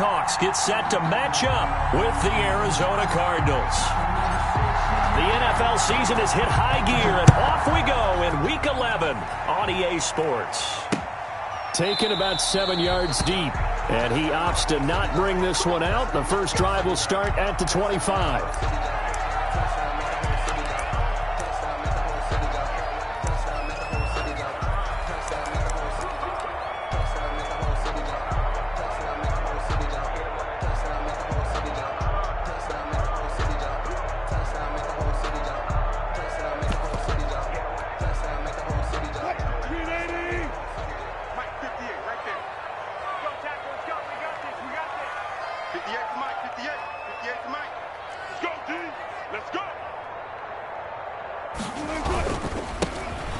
Seahawks get set to match up with the Arizona Cardinals. The NFL season has hit high gear, and off we go in Week 11 on EA Sports. Taken about 7 yards deep, and he opts to not bring this one out. The first drive will start at the 25.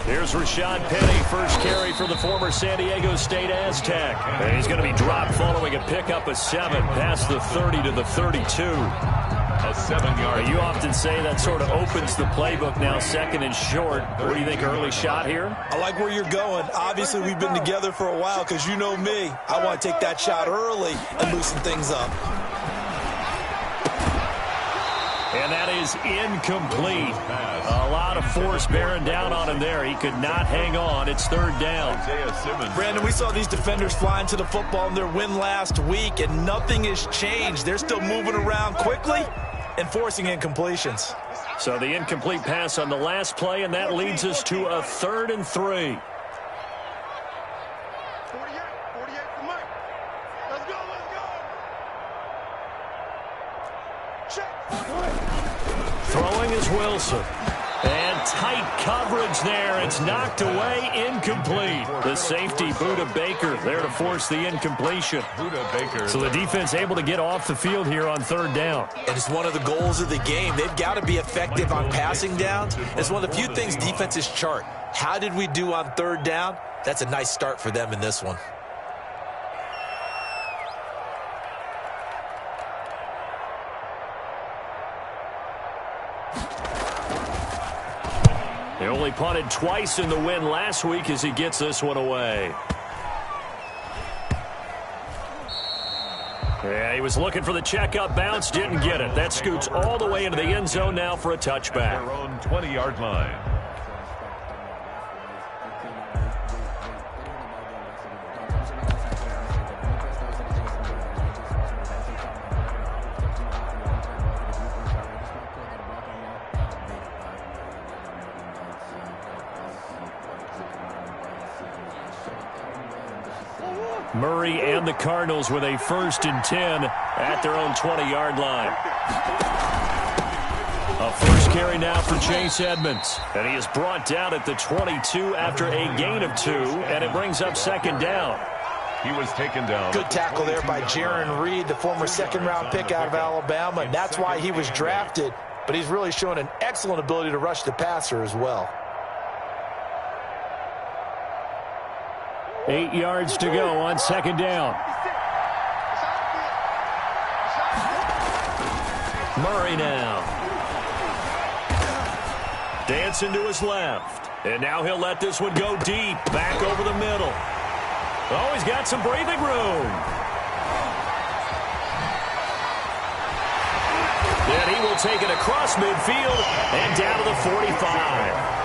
Here's Rashad Penny, first carry for the former San Diego State Aztec. And he's going to be dropped following a pickup of 7 past the 30 to the 32. A 7-yard. You often say that sort of opens the playbook now, second and short. What do you think, early shot here? I like where you're going. Obviously, we've been together for a while because you know me. I want to take that shot early and loosen things up. And that is incomplete. A lot of force bearing down on him there. He could not hang on. It's third down. Brandon, we saw these defenders flying to the football in their win last week, and nothing has changed. They're still moving around quickly and forcing incompletions. So the incomplete pass on the last play, and that leads us to a 3rd and 3. Throwing is Wilson. And tight coverage there. It's knocked away, incomplete. The safety, Budda Baker, there to force the incompletion. So the defense able to get off the field here on 3rd down. And it's one of the goals of the game. They've got to be effective on passing downs. It's one of the few things defenses chart. How did we do on 3rd down? That's a nice start for them in this one. He only punted twice in the win last week as he gets this one away. Yeah, he was looking for the checkup bounce, didn't get it. That scoots all the way into the end zone now for a touchback. Their own 20-yard line. Murray and the Cardinals with a 1st and 10 at their own 20-yard line. A first carry now for Chase Edmonds. And he is brought down at the 22 after a gain of 2, and it brings up 2nd down. He was taken down. Good tackle there by Jaron Reed, the former 2nd-round pick out of Alabama, and that's why he was drafted. But he's really shown an excellent ability to rush the passer as well. 8 yards to go on 2nd down. Murray now. Dancing to his left. And now he'll let this one go deep. Back over the middle. Oh, he's got some breathing room. Then he will take it across midfield and down to the 45.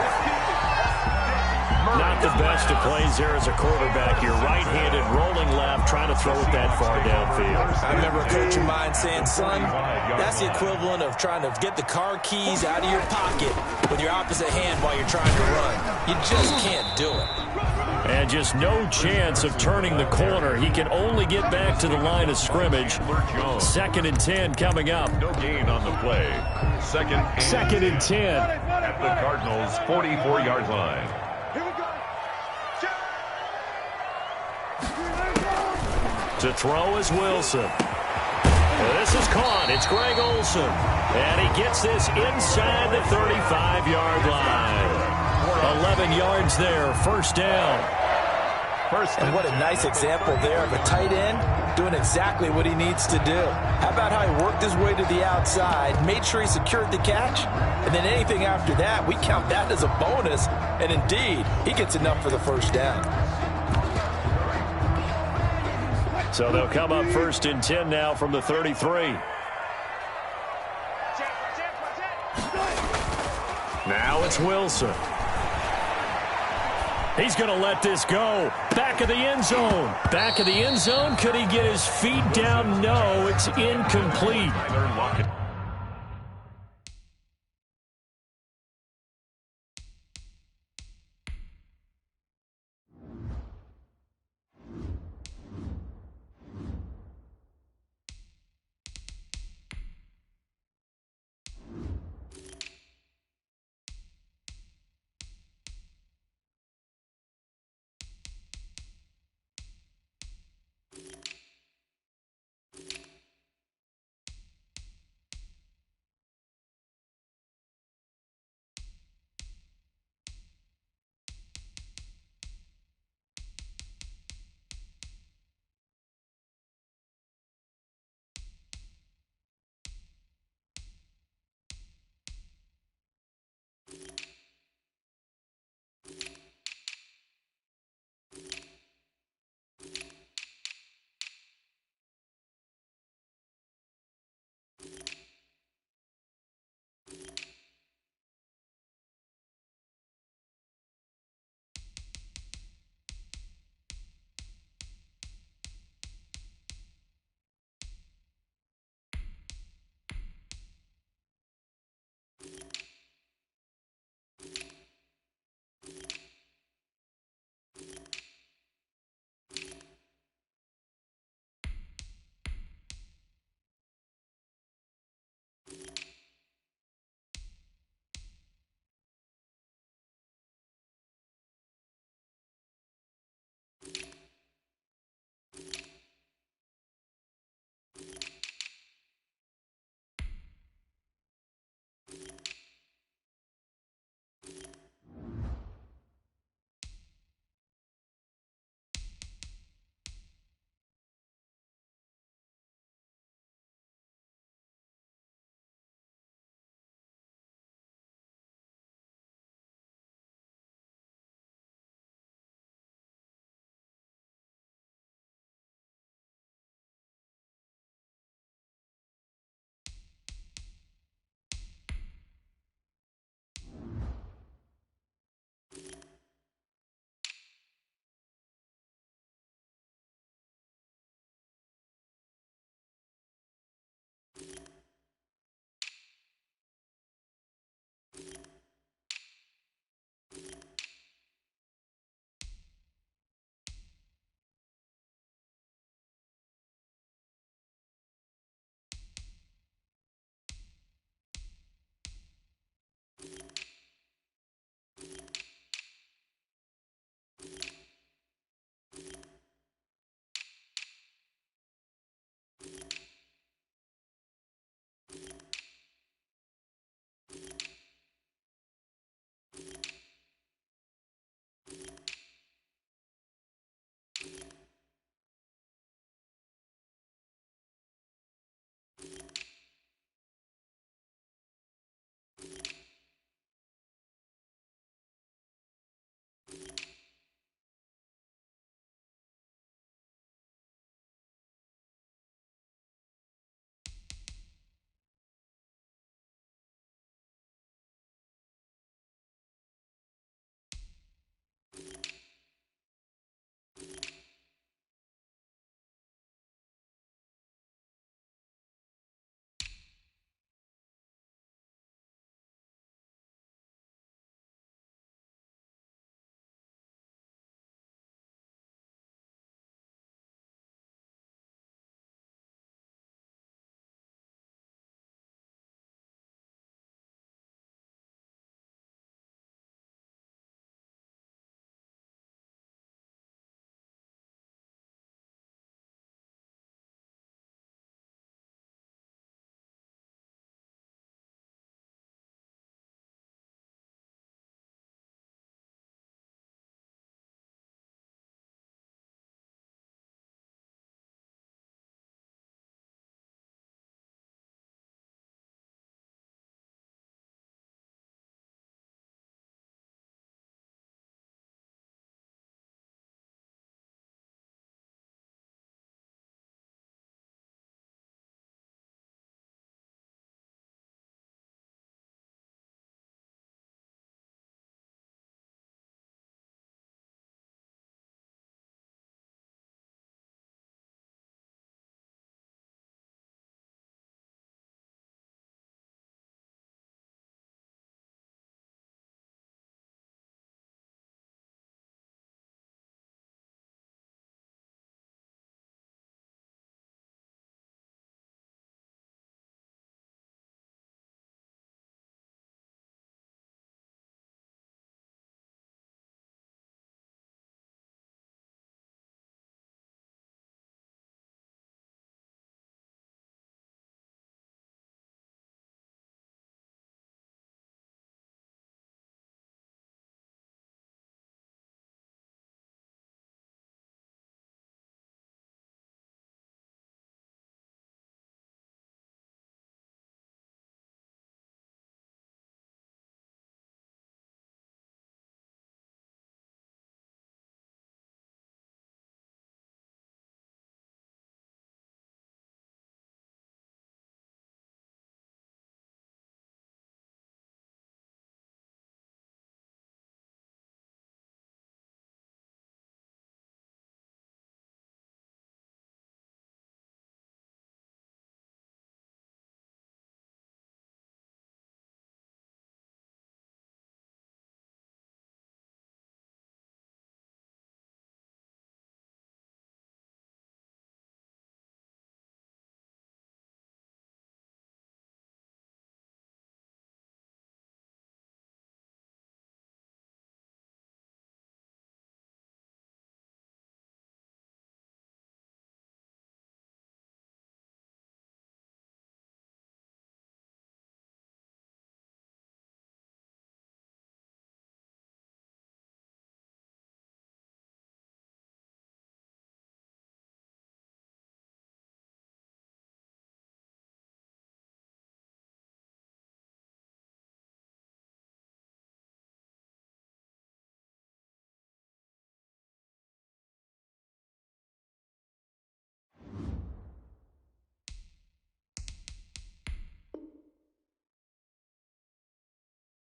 Not the best of plays there as a quarterback. You're right-handed, rolling left, trying to throw it that far downfield. I remember a coach of mine saying, son, that's the equivalent of trying to get the car keys out of your pocket with your opposite hand while you're trying to run. You just can't do it. And just no chance of turning the corner. He can only get back to the line of scrimmage. 2nd and 10 coming up. No gain on the play. Second and 10. At the Cardinals' 44-yard line. To throw is Wilson. This is caught. It's Greg Olsen. And he gets this inside the 35-yard line. 11 yards there. 1st down. And what a nice example there of a tight end doing exactly what he needs to do. How about how he worked his way to the outside, made sure he secured the catch, and then anything after that, we count that as a bonus. And indeed, he gets enough for the 1st down. So they'll come up 1st and 10 now from the 33. Now it's Wilson. He's going to let this go. Back of the end zone. Back of the end zone. Could he get his feet down? No, it's incomplete.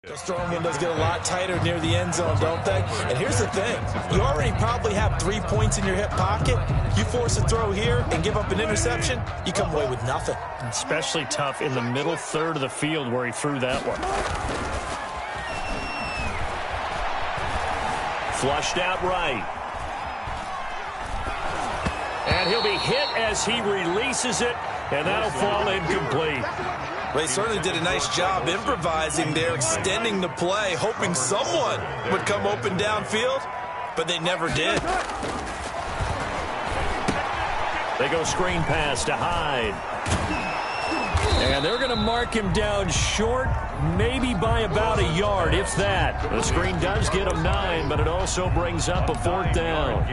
Those throwing windows get a lot tighter near the end zone, don't they? And here's the thing. You already probably have 3 points in your hip pocket. You force a throw here and give up an interception, you come away with nothing. Especially tough in the middle third of the field where he threw that one. Flushed out right. And he'll be hit as he releases it, and that'll fall incomplete. Well, he certainly did a nice job improvising there, extending the play, hoping someone would come open downfield, but they never did. They go screen pass to Hyde. And they're going to mark him down short, maybe by about a yard, if that. The screen does get him 9, but it also brings up a 4th down.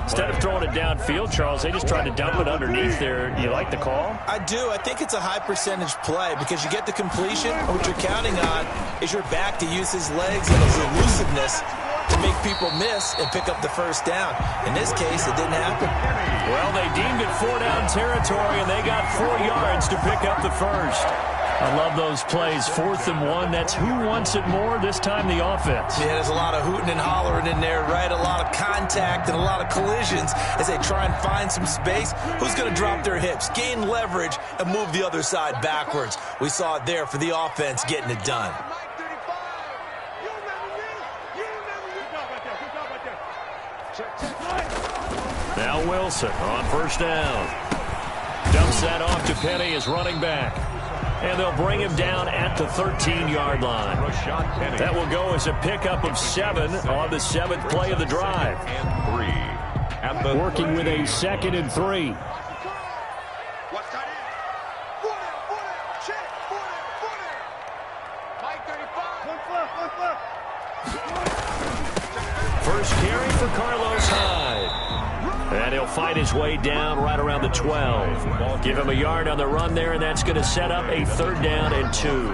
Instead of throwing it downfield, Charles, they just tried to dump it underneath there. You like the call? I do. I think it's a high percentage play because you get the completion, and what you're counting on is your back to use his legs and his elusiveness to make people miss and pick up the first down. In this case, it didn't happen. Well, they deemed it 4-down territory, and they got 4 yards to pick up the first. I love those plays. 4th and 1. That's who wants it more, this time the offense. Yeah, there's a lot of hooting and hollering in there, right? A lot of contact and a lot of collisions as they try and find some space. Who's going to drop their hips, gain leverage, and move the other side backwards? We saw it there for the offense getting it done. Now Wilson on first down. Dumps that off to Penny as running back. And they'll bring him down at the 13-yard line. That will go as a pickup of 7 on the 7th play of the drive. Working with a 2nd and 3. First carry for Carlos Hyde. And he'll fight his way down right around the 12. Give him a yard on the run there, and that's going to set up a 3rd down and 2.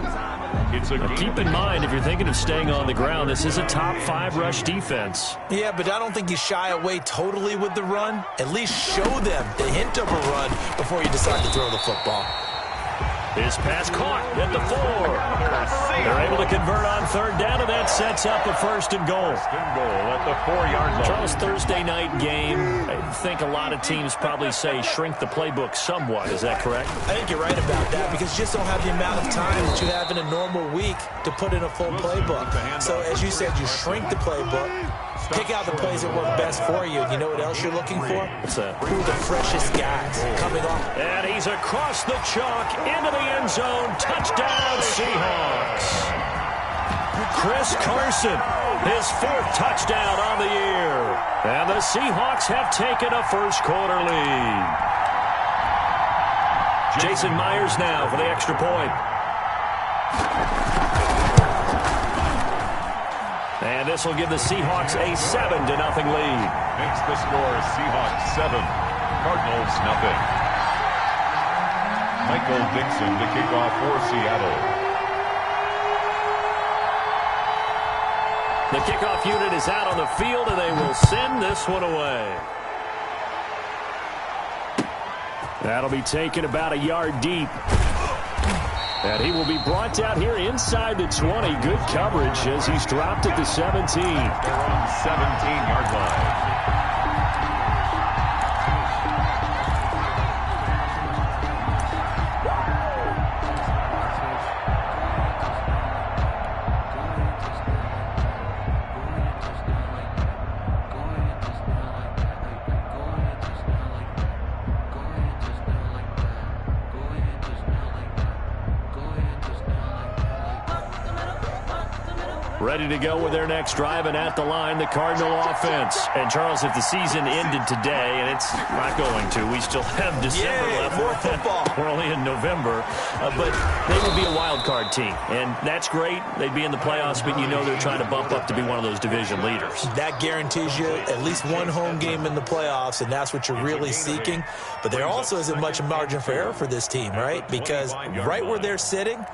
Now keep in mind, if you're thinking of staying on the ground, this is a top 5 rush defense. Yeah, but I don't think you shy away totally with the run. At least show them the hint of a run before you decide to throw the football. His pass caught at the 4. They're able to convert on 3rd down, and that sets up a 1st and goal. At the 4-yard line. Charles, Thursday night game, I think a lot of teams probably say shrink the playbook somewhat. Is that correct? I think you're right about that because you just don't have the amount of time that you have in a normal week to put in a full playbook. So, as you said, you shrink the playbook. Pick out the plays that work best for you. You know what else you're looking for? What's that? Who are the freshest guys coming off? And he's across the chalk into the end zone. Touchdown, Seahawks. Chris Carson, his 4th touchdown on the year. And the Seahawks have taken a first-quarter lead. Jason Myers now for the extra point. And this will give the Seahawks a 7-0 lead. Makes the score Seahawks 7, Cardinals 0. Michael Dixon to kick off for Seattle. The kickoff unit is out on the field, and they will send this one away. That'll be taken about a yard deep. And he will be brought down here inside the 20. Good coverage as he's dropped at the 17. They're on 17-yard line. Ready to go with their next drive, and at the line, the Cardinal offense. And, Charles, if the season ended today, and it's not going to, we still have December left. More football. We're only in November. But they would be a wild card team, and that's great. They'd be in the playoffs, but you know they're trying to bump up to be one of those division leaders. That guarantees you at least one home game in the playoffs, and that's what you're really seeking. But there also isn't much margin for error for this team, right? Because right where they're sitting,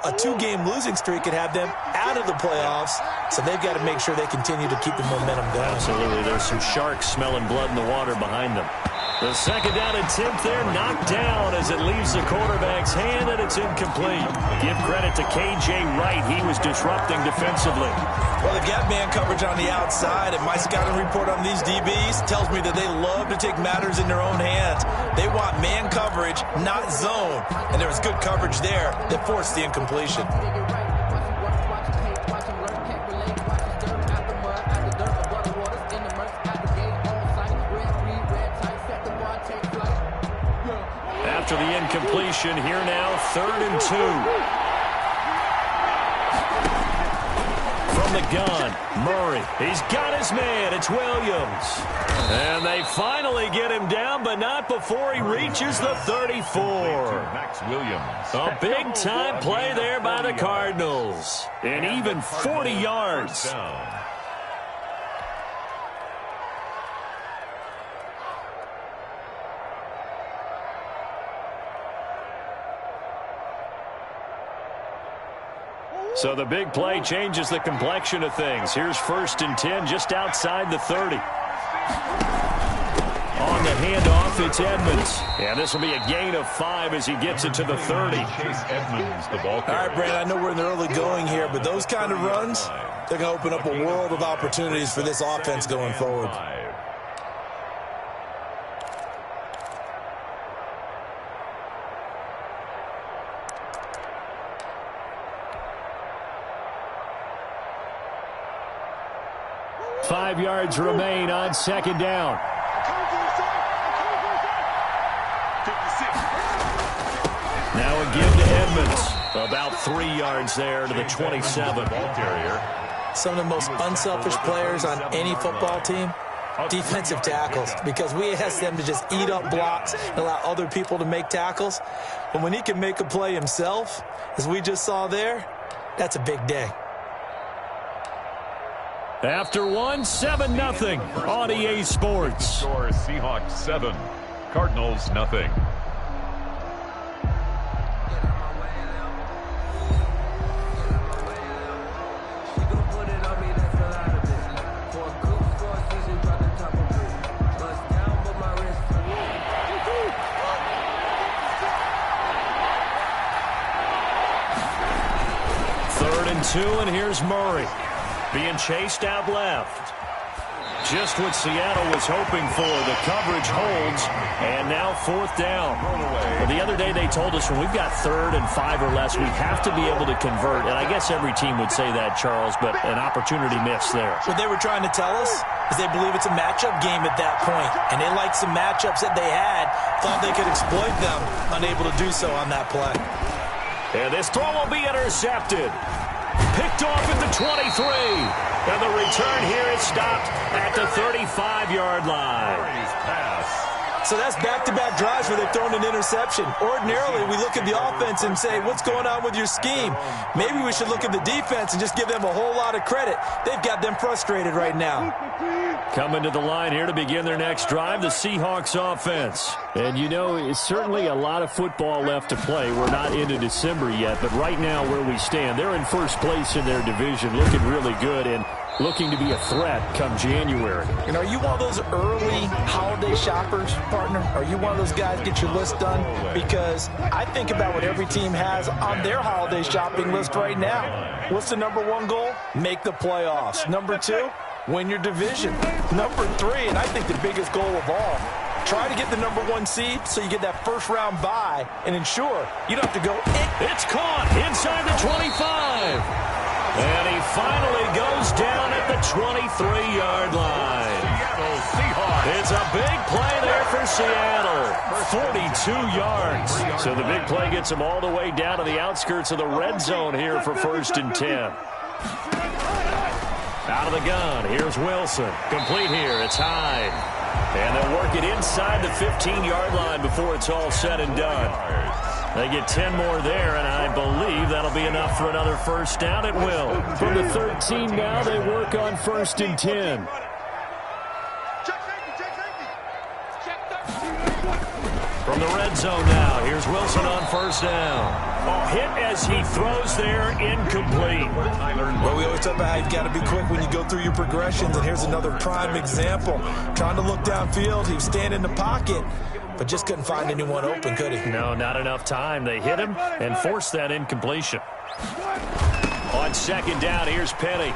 a 2-game losing streak could have them out of the playoffs, so they've got to make sure they continue to keep the momentum going. Absolutely. There's some sharks smelling blood in the water behind them. The second down attempt there knocked down as it leaves the quarterback's hand, and it's incomplete. Give credit to K.J. Wright. He was disrupting defensively. Well, the gap man coverage on the outside, and my scouting report on these DBs tells me that they love to take matters in their own hands. They want man coverage, not zone. And there was good coverage there that forced the incompletion. After the incompletion, here now, 3rd and 2. From the gun, Murray. He's got his man. It's Williams. And they finally get him down, but not before he reaches the 34. Max Williams. A big-time play there by the Cardinals. And even 40 yards. So the big play changes the complexion of things. Here's 1st and 10 just outside the 30. On the handoff, it's Edmonds. And this will be a gain of 5 as he gets it to the 30. Chase Edmonds, the ball carrier. All right, Brandon, I know we're in the early going here, but those kind of runs, they're going to open up a world of opportunities for this offense going forward. 5 yards remain on 2nd down. Now a give to Edmonds. About 3 yards there to the 27. Some of the most unselfish players on any football team, defensive tackles, because we ask them to just eat up blocks and allow other people to make tackles. But when he can make a play himself, as we just saw there, that's a big day. After 7-0 on EA Sports. Score Seahawks 7, Cardinals nothing. Third and 2, and here's Murray. Being chased out left. Just what Seattle was hoping for. The coverage holds, and now 4th down. Well, the other day they told us when we've got 3rd and 5 or less, we have to be able to convert. And I guess every team would say that, Charles, but an opportunity missed there. What they were trying to tell us is they believe it's a matchup game at that point. And they liked some matchups that they had, thought they could exploit them, unable to do so on that play. And this throw will be intercepted. Picked off at the 23. And the return here is stopped at the 35-yard line. So that's back-to-back drives where they've thrown an interception. Ordinarily, we look at the offense and say, what's going on with your scheme? Maybe we should look at the defense and just give them a whole lot of credit. They've got them frustrated right now. Coming to the line here to begin their next drive, the Seahawks offense. And, you know, it's certainly a lot of football left to play. We're not into December yet, but right now where we stand, they're in first place in their division, looking really good and looking to be a threat come January. And are you one of those early holiday shoppers, partner? Are you one of those guys get your list done? Because I think about what every team has on their holiday shopping list right now. What's the #1 goal? Make the playoffs. #2, win your division. #3, and I think the biggest goal of all, try to get the #1 seed so you get that first-round bye and ensure you don't have to go. It's caught inside the 25. And he finally goes down at the 23-yard line. Seattle Seahawks. It's a big play there for Seattle. 42 yards. So the big play gets them all the way down to the outskirts of the red zone here for 1st and 10. Out of the gun, here's Wilson. Complete here, it's Hyde. And they'll work it inside the 15-yard line before it's all said and done. They get 10 more there, and I believe that'll be enough for another first down. It will. From the 13 now, they work on 1st and 10. From From the red zone now, here's Wilson on first down. Oh, hit as he throws there, incomplete. Well, we always talk about how you've got to be quick when you go through your progressions, and here's another prime example. Trying to look downfield, he was standing in the pocket, but just couldn't find anyone open, could he? No, not enough time. They hit him and forced that incompletion. On second down, here's Penny.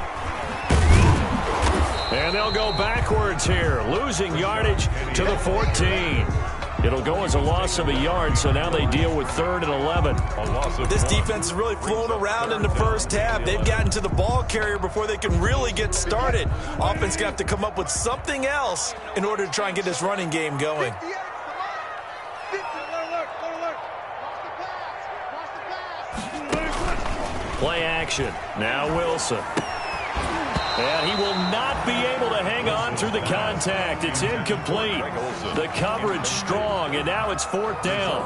And they'll go backwards here, losing yardage to the 14. It'll go as a loss of a yard, so now they deal with 3rd and 11. This defense has really flown around in the first half. They've gotten to the ball carrier before they can really get started. Offense going to have to come up with something else in order to try and get this running game going. Play action. Now Wilson. And he will not be able to hang on through the contact. It's incomplete. The coverage strong, and now it's 4th down.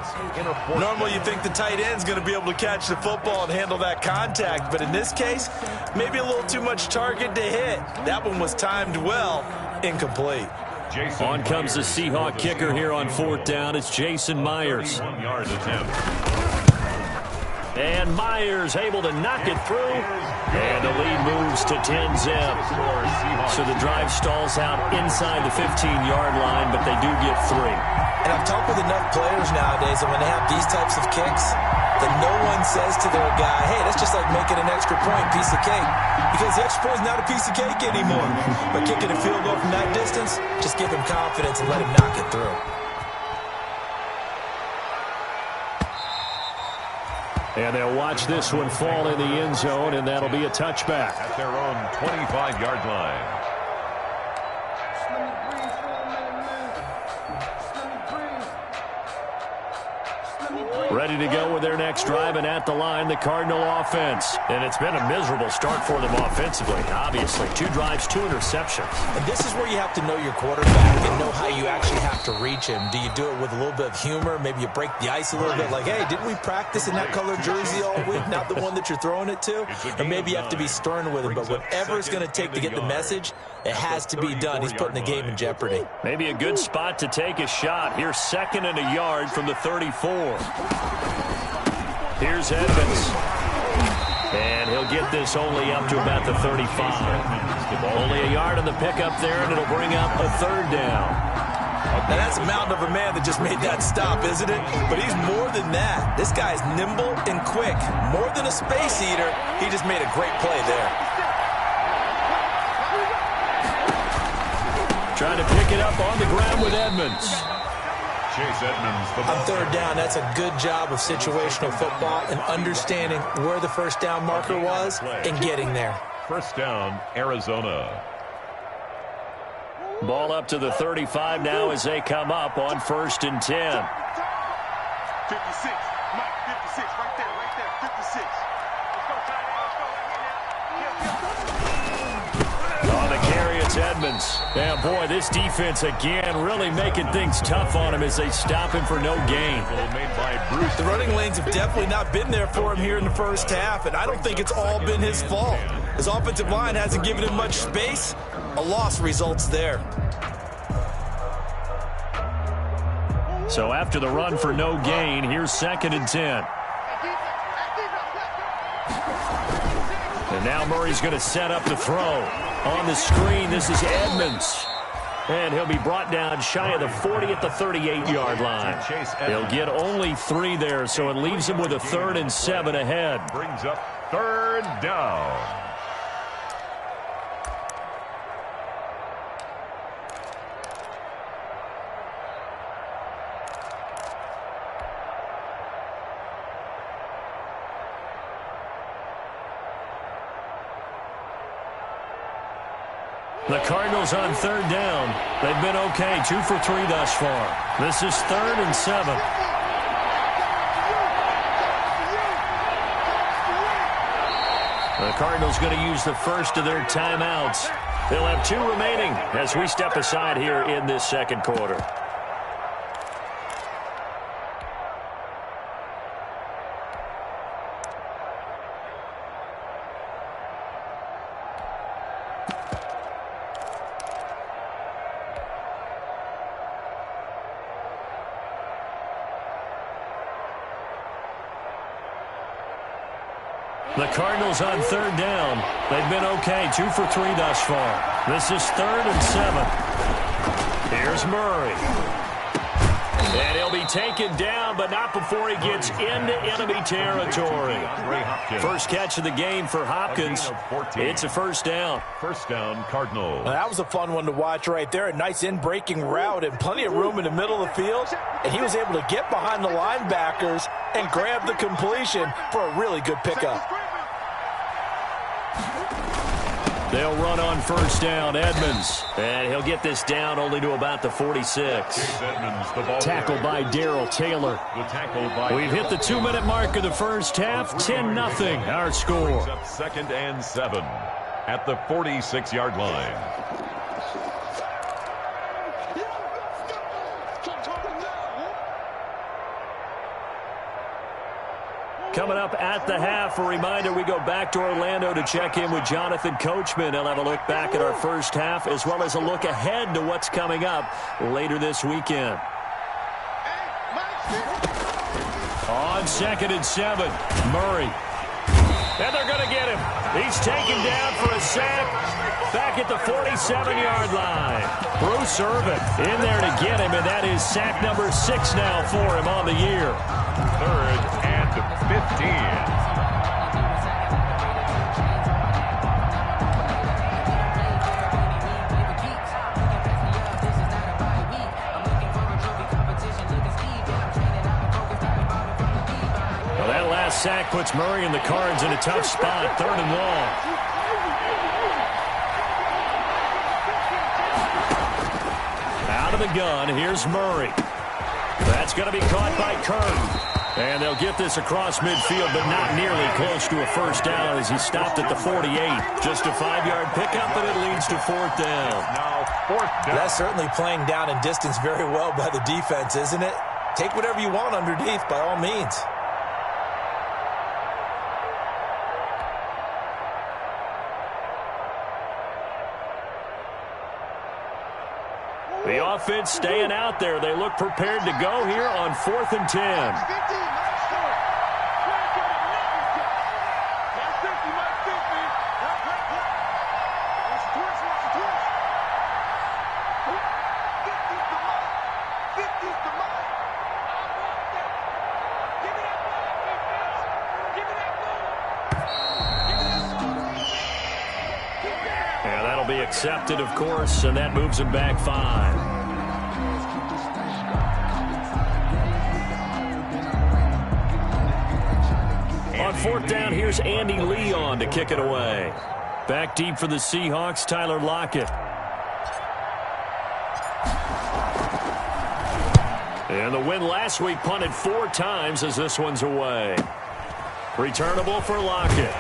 Normally you think the tight end's going to be able to catch the football and handle that contact, but in this case, maybe a little too much target to hit. That one was timed well, incomplete. On comes the Seahawk kicker here on 4th down. It's Jason Myers. And Myers able to knock it through. And the lead moves to 10-zip. So the drive stalls out inside the 15-yard line, but they do get 3. And I've talked with enough players nowadays that when they have these types of kicks, that no one says to their guy, hey, that's just like making an extra point, piece of cake. Because the extra point is not a piece of cake anymore. But kicking a field goal from that distance, just give him confidence and let him knock it through. And they'll watch this one fall in the end zone, and that'll be a touchback. At their own 25-yard line. Ready to go with their next drive, and at the line, the Cardinal offense. And it's been a miserable start for them offensively, obviously. 2 drives, 2 interceptions. And this is where you have to know your quarterback and know how you actually have to reach him. Do you do it with a little bit of humor? Maybe you break the ice a little bit, like, hey, didn't we practice in that color jersey all week, not the one that you're throwing it to? Or maybe you have to be stern with him, but whatever it's going to take to get the message, it has to be done. He's putting the game in jeopardy. Maybe a good spot to take a shot. Here's 2nd and a yard from the 34. Here's Edmonds. And he'll get this only up to about the 35. Only a yard on the pickup there, and it'll bring up a 3rd down. Now that's a mountain of a man that just made that stop, isn't it? But he's more than that. This guy's nimble and quick. More than a space eater, he just made a great play there. Trying to pick it up on the ground with Edmonds. Chase Edmonds. On 3rd down, that's a good job of situational football and understanding where the first down marker was and getting there. First down, Arizona. Ball up to the 35 now as they come up on 1st and 10. 56. Mike, 56. Right there. 56. Let's go, Johnny. On the carry, it's Edmonds. Yeah, boy, this defense again really making things tough on him as they stop him for no gain. The running lanes have definitely not been there for him here in the first half, and I don't think it's all been his fault. His offensive line hasn't given him much space. A loss results there. So after the run for no gain, here's 2nd and 10. And now Murray's going to set up the throw. On the screen, this is Edmonds. And he'll be brought down shy of the 40 at the 38-yard line. He'll get only 3 there, so it leaves him with a 3rd and 7 ahead. Brings up 3rd down. The Cardinals on 3rd down. They've been okay, 2 for 3 thus far. This is 3rd and 7. The Cardinals going to use the first of their timeouts. They'll have 2 remaining as we step aside here in this 2nd quarter. The Cardinals on third down. They've been okay, 2 for 3 thus far. This is 3rd and 7. Here's Murray. And he'll be taken down, but not before he gets into enemy territory. First catch of the game for Hopkins. It's a first down. First down, Cardinals. Well, that was a fun one to watch right there. A nice in-breaking route and plenty of room in the middle of the field. And he was able to get behind the linebackers and grab the completion for a really good pickup. They'll run on first down. Edmonds. And he'll get this down only to about the 46. Tackled by Darrell Taylor. We've hit the 2-minute mark of the first half. 10-0 our score. 2nd and 7 at the 46-yard line. Coming up at the half, a reminder, we go back to Orlando to check in with Jonathan Coachman. He'll have a look back at our first half as well as a look ahead to what's coming up later this weekend. On 2nd and 7, Murray. And they're going to get him. He's taken down for a sack back at the 47-yard line. Bruce Irvin in there to get him, and that is sack number 6 now for him on the year. 3rd and 15. Sack puts Murray and the Cards in a tough spot. 3rd and long. Out of the gun, here's Murray. That's going to be caught by Curtin. And they'll get this across midfield, but not nearly close to a first down as he stopped at the 48. Just a 5-yard pickup, but it leads to 4th down. Now 4th down. That's certainly playing down in distance very well by the defense, isn't it? Take whatever you want underneath by all means. The offense staying out there. They look prepared to go here on 4th and 10. Be accepted, of course, and that moves him back 5. On 4th down, here's Andy Leon to kick it away. Back deep for the Seahawks, Tyler Lockett. And the win last week punted 4 times as this one's away. Returnable for Lockett.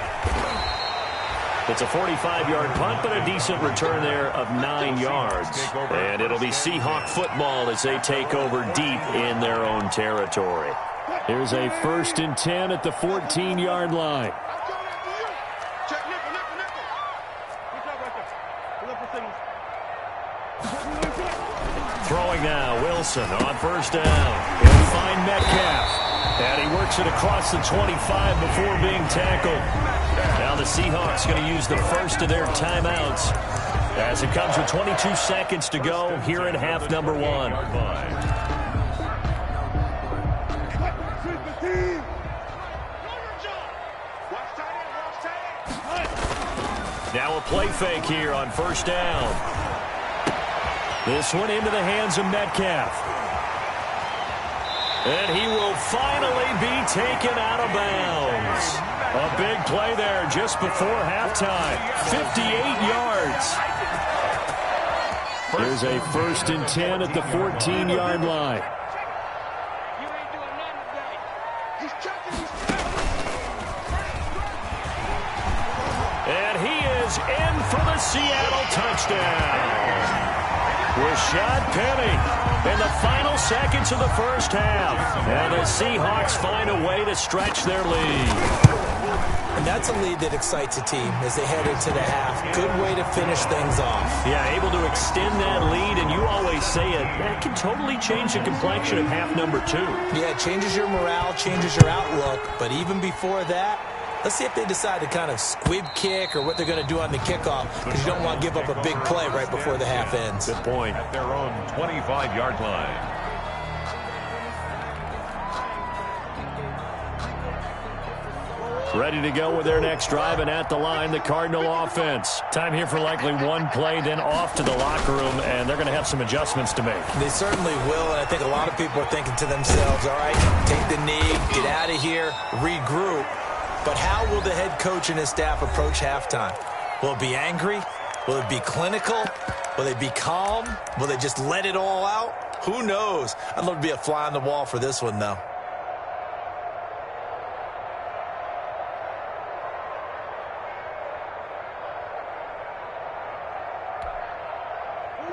It's a 45-yard punt, but a decent return there of 9 yards. And it'll be Seahawk football as they take over deep in their own territory. Here's a 1st and 10 at the 14-yard line. Throwing now, Wilson on 1st down. He'll find Metcalf. And he works it across the 25 before being tackled. Now the Seahawks going to use the first of their timeouts as it comes with 22 seconds to go here in half number 1. Now a play fake here on 1st down. This one into the hands of Metcalf. And he will finally be taken out of bounds. A big play there just before halftime. 58 yards. Here's a 1st and 10 at the 14-yard line. And he is in for the Seattle touchdown. Rashad Penny in the final seconds of the first half. And the Seahawks find a way to stretch their lead. And that's a lead that excites a team as they head into the half. Good way to finish things off. Yeah, able to extend that lead, and you always say it, that can totally change the complexion of half number 2. Yeah, it changes your morale, changes your outlook, but even before that, Let's see if they decide to kind of squib kick or what they're going to do on the kickoff, because you don't want to give up a big play right before the half ends. Good point. At their own 25-yard line. Ready to go with their next drive, and at the line, the Cardinal offense. Time here for likely one play, then off to the locker room, and they're going to have some adjustments to make. They certainly will, and I think a lot of people are thinking to themselves, all right, take the knee, get out of here, regroup. But how will the head coach and his staff approach halftime? Will it be angry? Will it be clinical? Will they be calm? Will they just let it all out? Who knows? I'd love to be a fly on the wall for this one, though.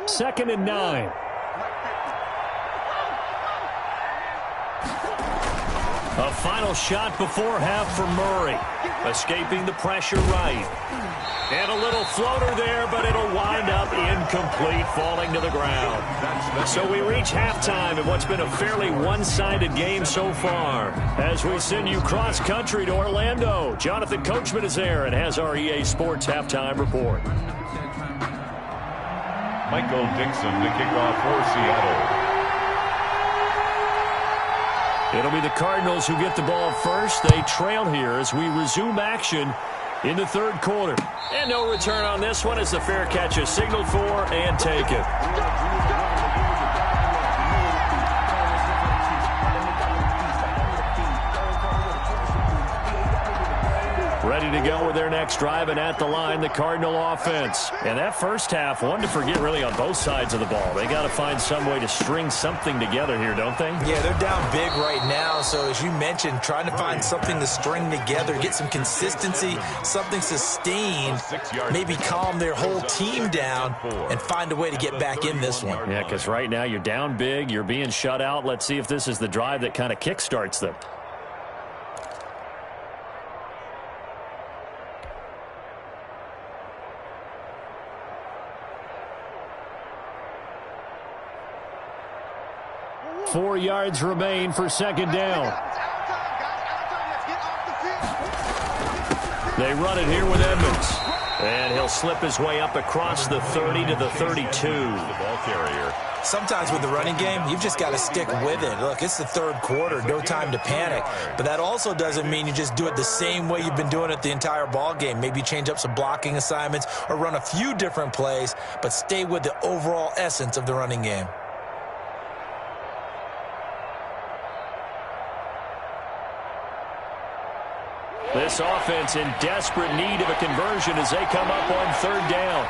Second and 9. A final shot before half for Murray. Escaping the pressure right. And a little floater there, but it'll wind up incomplete, falling to the ground. So we reach halftime in what's been a fairly one-sided game so far. As we send you cross-country to Orlando, Jonathan Coachman is there and has our EA Sports halftime report. Michael Dixon to kick off for Seattle. It'll be the Cardinals who get the ball first. They trail here as we resume action in the third quarter. And no return on this one as the fair catch is signaled for and taken. Ready to go with their next drive, and at the line, the Cardinal offense. And that first half, one to forget really on both sides of the ball. They got to find some way to string something together here, don't they? Yeah, they're down big right now. So as you mentioned, trying to find something to string together, get some consistency, something sustained, maybe calm their whole team down and find a way to get back in this one. Yeah, because right now you're down big, you're being shut out. Let's see if this is the drive that kind of kickstarts them. Four yards remain for second down. They run it here with Edmonds. And he'll slip his way up across the 30 to the 32. The ball carrier. Sometimes with the running game, you've just got to stick with it. Look, it's the third quarter, no time to panic. But that also doesn't mean you just do it the same way you've been doing it the entire ball game. Maybe change up some blocking assignments or run a few different plays, but stay with the overall essence of the running game. This offense in desperate need of a conversion as they come up on third down.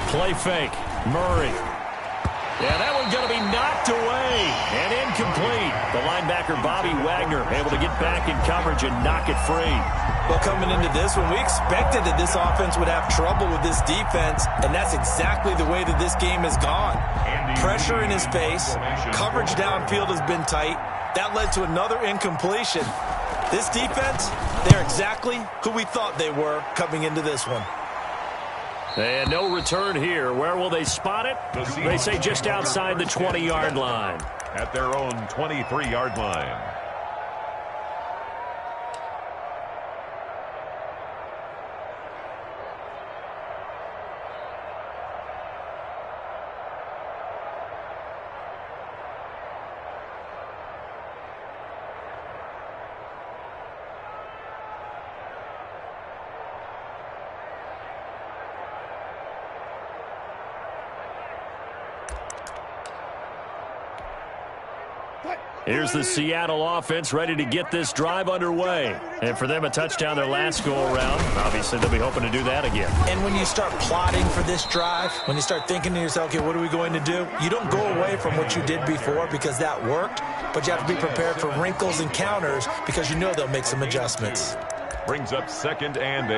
Play fake. Murray. Yeah, that one's going to be knocked away and incomplete. The linebacker, Bobby Wagner, able to get back in coverage and knock it free. Well, coming into this one, we expected that this offense would have trouble with this defense, and that's exactly the way that this game has gone. Pressure in his face. Coverage downfield has been tight. That led to another incompletion. This defense, they're exactly who we thought they were coming into this one. And no return here. Where will they spot it? They say just outside the 20-yard line. At their own 23-yard line. Here's the Seattle offense ready to get this drive underway. And for them, a touchdown their last go-around. Obviously, they'll be hoping to do that again. And when you start plotting for this drive, when you start thinking to yourself, okay, what are we going to do? You don't go away from what you did before because that worked, but you have to be prepared for wrinkles and counters because you know they'll make some adjustments. Brings up 2nd and 8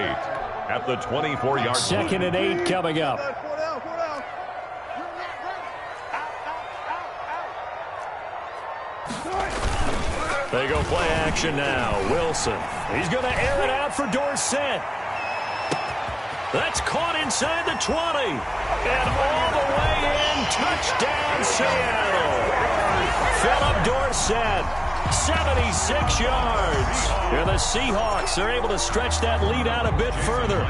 at the 24-yard line. 2nd and 8 coming up. They go play action now. Wilson. He's going to air it out for Dorsett. That's caught inside the 20. And all the way in. Touchdown, Seattle. Philip Dorsett, 76 yards. And the Seahawks are able to stretch that lead out a bit further.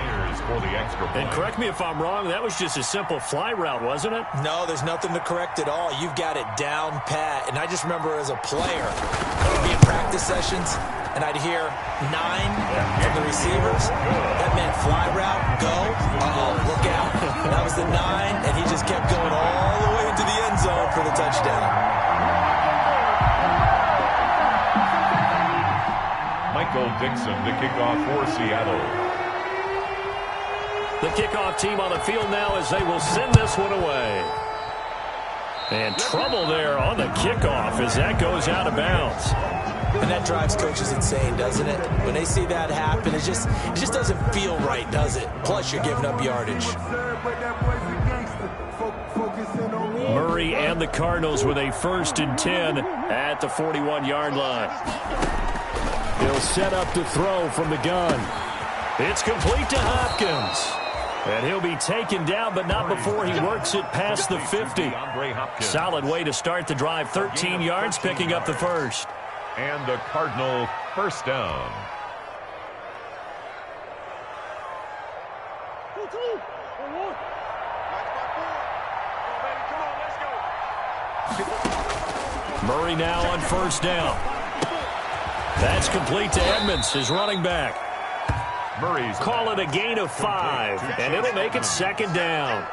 And correct me if I'm wrong, that was just a simple fly route, wasn't it? No, there's nothing to correct at all. You've got it down pat. And I just remember as a player, I would be in practice sessions, and I'd hear 9 from the receivers. That meant fly route, go. Uh-oh, look out. And that was the 9, and he just kept going all the way into the end zone for the touchdown. Michael Dixon to kick off for Seattle. The kickoff team on the field now as they will send this one away. And trouble there on the kickoff as that goes out of bounds. And that drives coaches insane, doesn't it? When they see that happen, it just doesn't feel right, does it? Plus, you're giving up yardage. Murray and the Cardinals with a 1st and 10 at the 41-yard line. He'll set up to throw from the gun. It's complete to Hopkins. And he'll be taken down, but not before he works it past the 50. Solid way to start the drive. 13 yards, picking up the first. And a Cardinal first down. Murray now on 1st down. That's complete to Edmonds, his running back. Murray's Call it a gain of 5, and it'll make it 2nd down.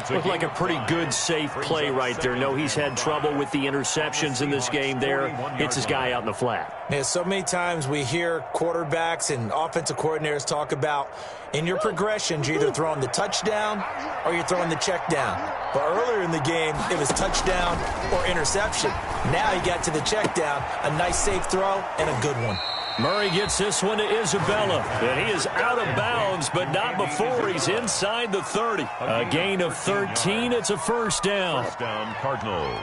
Looked like a pretty good, safe play right there. No, he's had trouble with the interceptions in this game there. Hits his guy out in the flat. Yeah, so many times we hear quarterbacks and offensive coordinators talk about in your progressions, you're either throwing the touchdown or you're throwing the check down. But earlier in the game, it was touchdown or interception. Now you got to the check down, a nice safe throw, and a good one. Murray gets this one to Isabella, and he is out of bounds, but not before he's inside the 30. A gain of 13, it's a 1st down. First down, Cardinals.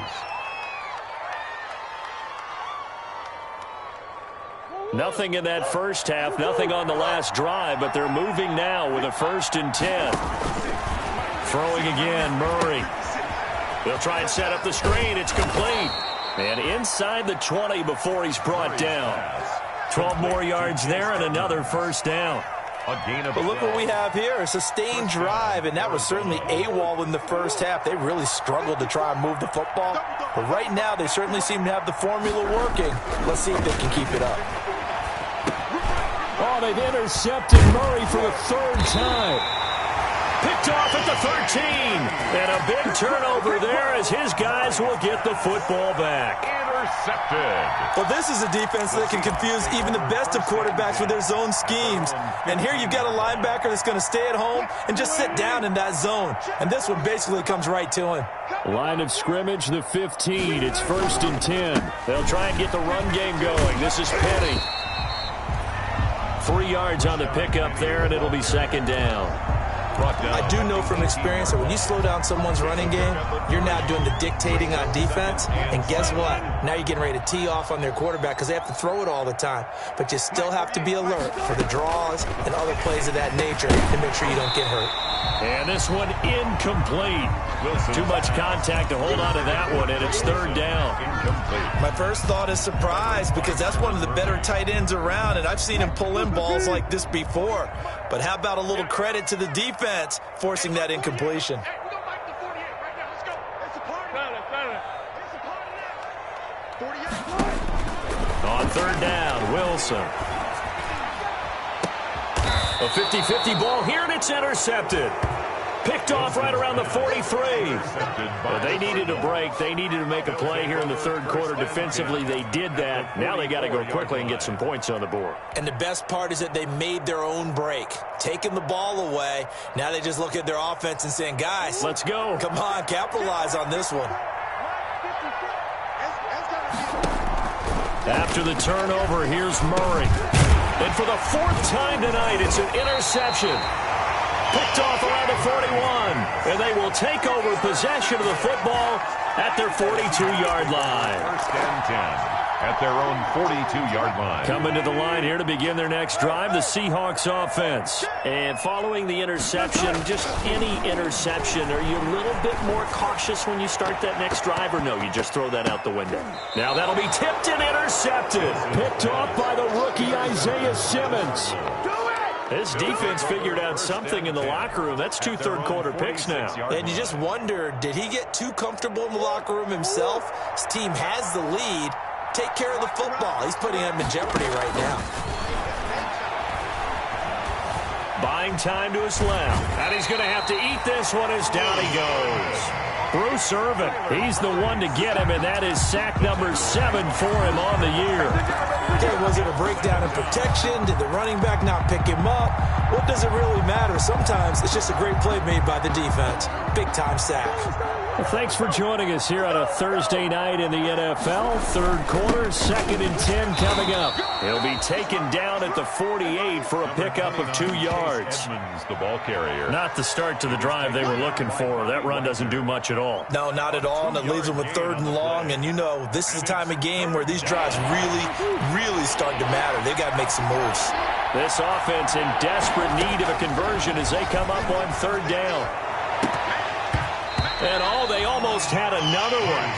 Nothing in that first half, nothing on the last drive, but they're moving now with a 1st and 10. Throwing again, Murray. He'll try and set up the screen. It's complete. And inside the 20 before he's brought down. 12 more yards there and another 1st down. But look what we have here, a sustained drive, and that was certainly AWOL in the first half. They really struggled to try and move the football. But right now, they certainly seem to have the formula working. Let's see if they can keep it up. Oh, they've intercepted Murray for the 3rd time. Picked off at the 13. And a big turnover there as his guys will get the football back. Intercepted. Well, this is a defense that can confuse even the best of quarterbacks with their zone schemes. And here you've got a linebacker that's going to stay at home and just sit down in that zone. And this one basically comes right to him. Line of scrimmage, the 15. It's 1st and 10. They'll try and get the run game going. This is Penny. 3 yards on the pickup there, and it'll be 2nd down. I do know from experience that when you slow down someone's running game, you're now doing the dictating on defense. And guess what? Now you're getting ready to tee off on their quarterback because they have to throw it all the time. But you still have to be alert for the draws and other plays of that nature to make sure you don't get hurt. And this one incomplete. Too much contact to hold on to that one, and it's 3rd down. My first thought is surprise because that's one of the better tight ends around, and I've seen him pull in balls like this before. But how about a little credit to the defense forcing that incompletion? On 3rd down, Wilson. A 50-50 ball here, and it's intercepted. Picked off right around the 43. But they needed a break. They needed to make a play here in the 3rd quarter defensively. They did that. Now they got to go quickly and get some points on the board. And the best part is that they made their own break. Taking the ball away. Now they just look at their offense and saying, guys, let's go. Come on, capitalize on this one. After the turnover, here's Murray. And for the 4th time tonight, it's an interception. Picked off around the 41. And they will take over possession of the football at their 42-yard line. 1st and 10. at their own 42-yard line. Coming to the line here to begin their next drive, the Seahawks offense. And following the interception, just any interception, are you a little bit more cautious when you start that next drive, or no, you just throw that out the window? Now that'll be tipped and intercepted. Picked off by the rookie Isaiah Simmons. This defense figured out something in the locker room. That's 2 third-quarter picks now. And you just wonder, did he get too comfortable in the locker room himself? His team has the lead. Take care of the football. He's putting them in jeopardy right now. Buying time to his left. And he's going to have to eat this one as down he goes. Bruce Irvin, he's the one to get him, and that is sack number 7 for him on the year. Okay, was it a breakdown in protection? Did the running back not pick him up? What does it really matter? Sometimes it's just a great play made by the defense. Big-time sack. Well, thanks for joining us here on a Thursday night in the NFL. Third quarter, 2nd and 10 coming up. He'll be taken down at the 48 for a pickup of 2 yards. Edmonds, the ball carrier. Not the start to the drive they were looking for. That run doesn't do much at all. No, not at all, and it leaves them with 3rd and long. And you know, this is the time of game where these drives really start to matter. They've got to make some moves. This offense in desperate need of a conversion as they come up on 3rd down. And they almost had another one.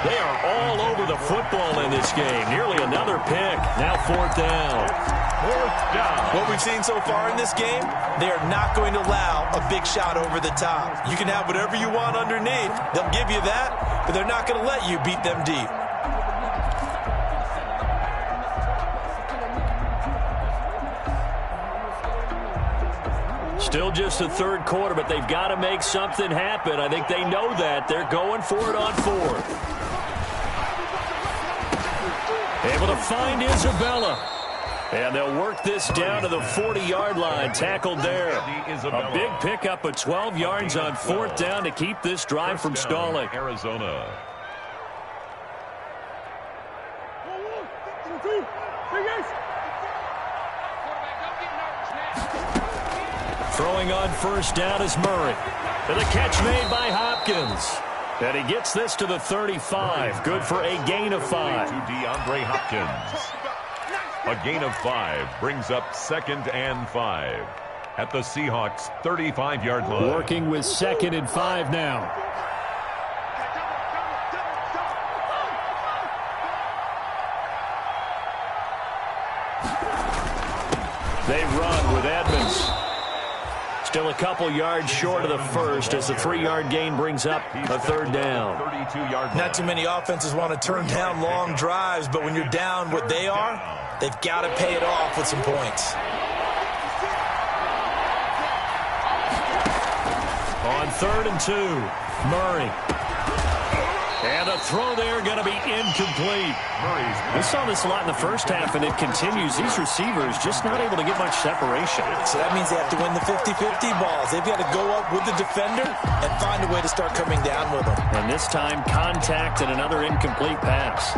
They are all over the football in this game. Nearly another pick. Now 4th down. 4th down. What we've seen so far in this game, they are not going to allow a big shot over the top. You can have whatever you want underneath. They'll give you that, but they're not going to let you beat them deep. Still just the 3rd quarter, but they've got to make something happen. I think they know that. They're going for it on 4th. Able to find Isabella. And they'll work this down to the 40-yard line. Tackled there. A big pickup of 12 yards on 4th down to keep this drive from stalling. Arizona. Throwing on 1st down is Murray. And the catch made by Hopkins. And he gets this to the 35. Good for a gain of 5. To DeAndre Hopkins. A gain of 5 brings up 2nd and 5 at the Seahawks' 35-yard line. Working with 2nd and 5 now. They run with Edmonds. Still a couple yards short of the first as the 3-yard gain brings up a 3rd down. Not too many offenses want to turn down long drives, but when you're down what they are, they've got to pay it off with some points. On 3rd and 2, Murray. And a throw there going to be incomplete. We saw this a lot in the first half, and it continues. These receivers just not able to get much separation. So that means they have to win the 50-50 balls. They've got to go up with the defender and find a way to start coming down with them. And this time, contact and another incomplete pass.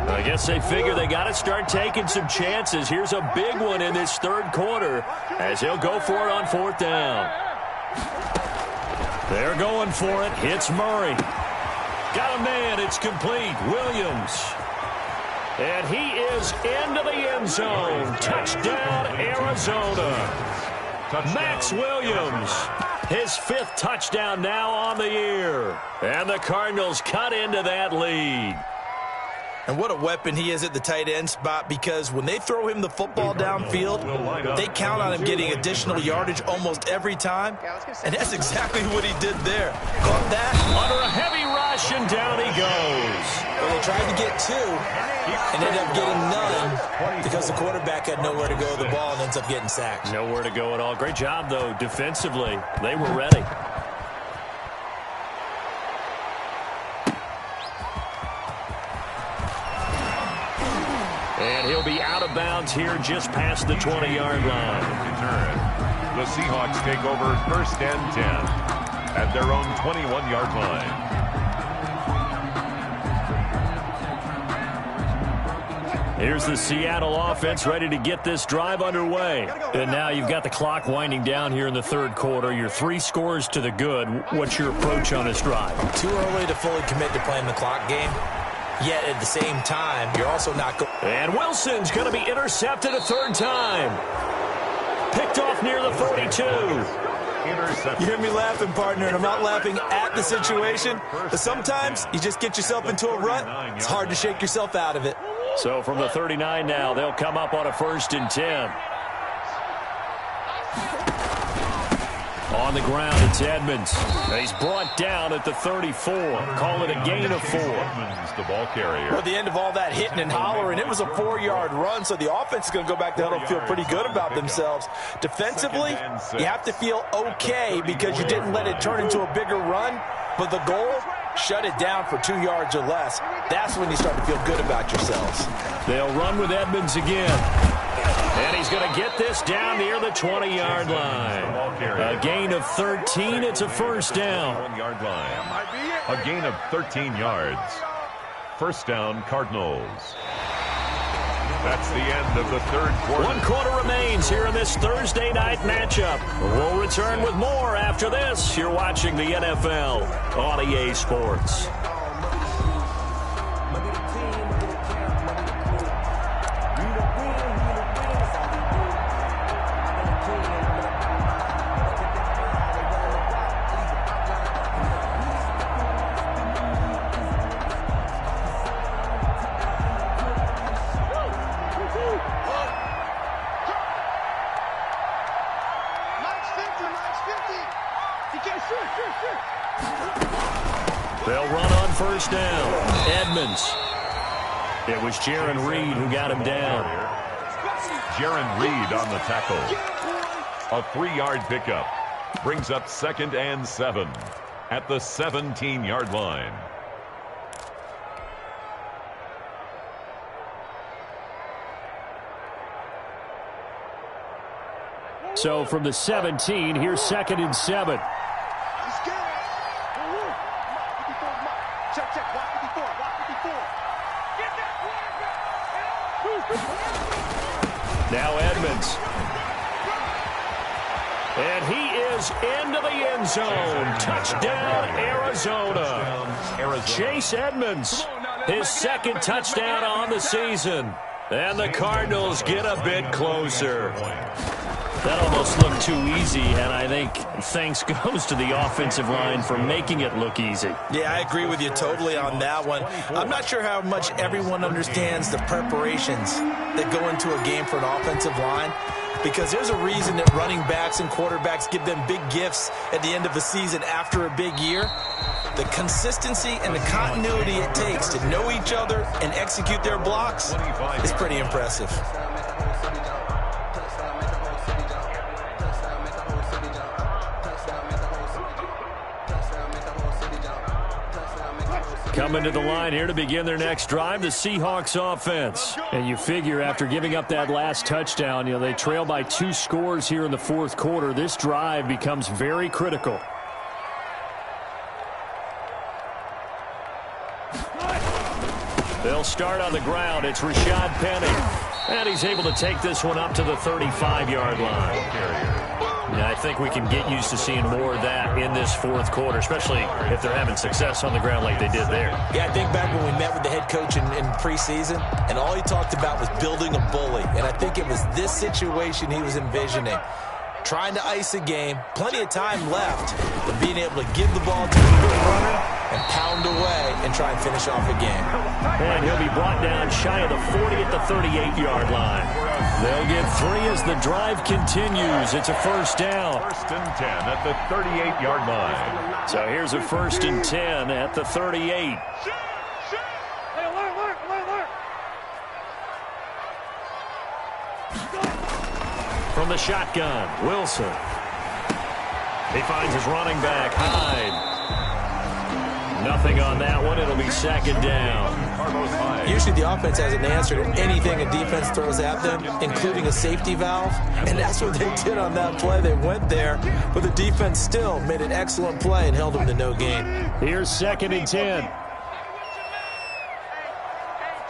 I guess they figure they got to start taking some chances. Here's a big one in this 3rd quarter as he'll go for it on 4th down. They're going for it. Hits Murray. Got a man. It's complete. Williams. And he is into the end zone. Touchdown, Arizona. Max Williams. His 5th touchdown now on the year. And the Cardinals cut into that lead. And what a weapon he is at the tight end spot, because when they throw him the football downfield, they count on him getting additional yardage almost every time. And that's exactly what he did there. Caught that under a heavy rush, and down he goes. Well, they tried to get 2 and ended up getting none because the quarterback had nowhere to go with the ball and ends up getting sacked. Nowhere to go at all. Great job, though, defensively. They were ready. And he'll be out of bounds here just past the 20-yard line. The Seahawks take over 1st and 10 at their own 21-yard line. Here's the Seattle offense ready to get this drive underway. And now you've got the clock winding down here in the third quarter. You're 3 scores to the good. What's your approach on this drive? Too early to fully commit to playing the clock game. Yet at the same time, you're also not going. And Wilson's going to be intercepted a third time. Picked off near the 42. You hear me laughing, partner, and I'm not laughing at the situation. But sometimes you just get yourself into a rut. It's hard to shake yourself out of it. So from the 39 now, they'll come up on a 1st and 10. On the ground, it's Edmonds. He's brought down at the 34. Call it a gain of 4. The ball carrier. Well, at the end of all that hitting and hollering, it was a 4-yard run, so the offense is going to go back to huddle and feel pretty good about themselves. Defensively, you have to feel okay because you didn't let it turn into a bigger run, but the goal, shut it down for 2 yards or less. That's when you start to feel good about yourselves. They'll run with Edmonds again. And he's going to get this down near the 20-yard line. A gain of 13. It's a 1st down. 1-yard line. A gain of 13 yards. 1st down, Cardinals. That's the end of the third quarter. 1 quarter remains here in this Thursday night matchup. We'll return with more after this. You're watching the NFL on EA Sports. They'll run on 1st down. Edmonds. It was Jaron Reed who got him down. Jaron Reed on the tackle. A 3-yard pickup. Brings up 2nd and 7 at the 17-yard line. So from the 17, here's 2nd and 7. Now Edmonds. And he is into the end zone. Touchdown, Arizona. Chase Edmonds, his 2nd touchdown on the season. And the Cardinals get a bit closer. That almost looked too easy, and I think thanks goes to the offensive line for making it look easy. Yeah, I agree with you totally on that one. I'm not sure how much everyone understands the preparations that go into a game for an offensive line, because there's a reason that running backs and quarterbacks give them big gifts at the end of the season after a big year. The consistency and the continuity it takes to know each other and execute their blocks is pretty impressive. Coming to the line here to begin their next drive, the Seahawks offense. And you figure after giving up that last touchdown, they trail by 2 scores here in the 4th quarter. This drive becomes very critical. They'll start on the ground. It's Rashad Penny. And he's able to take this one up to the 35-yard line. Yeah, I think we can get used to seeing more of that in this 4th quarter, especially if they're having success on the ground like they did there. Yeah, I think back when we met with the head coach in preseason, and all he talked about was building a bully. And I think it was this situation he was envisioning. Trying to ice a game, plenty of time left, but being able to give the ball to a good runner and pound away and try and finish off a game. And he'll be brought down shy of the 40 at the 38-yard line. They'll get 3 as the drive continues. It's a 1st down. 1st and 10 at the 38-yard line. So here's a 1st and 10 at the 38. From the shotgun, Wilson. He finds his running back, Hyde. Nothing on that one. It'll be 2nd down. Usually the offense has an answer to anything a defense throws at them, including a safety valve. And that's what they did on that play. They went there, but the defense still made an excellent play and held them to no gain. Here's 2nd and 10.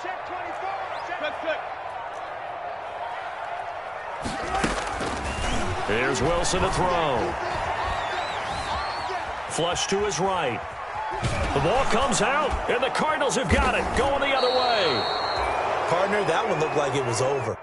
Check 24. Check. Here's Wilson to throw. Flush to his right. The ball comes out, and the Cardinals have got it. Going the other way. Partner, that one looked like it was over.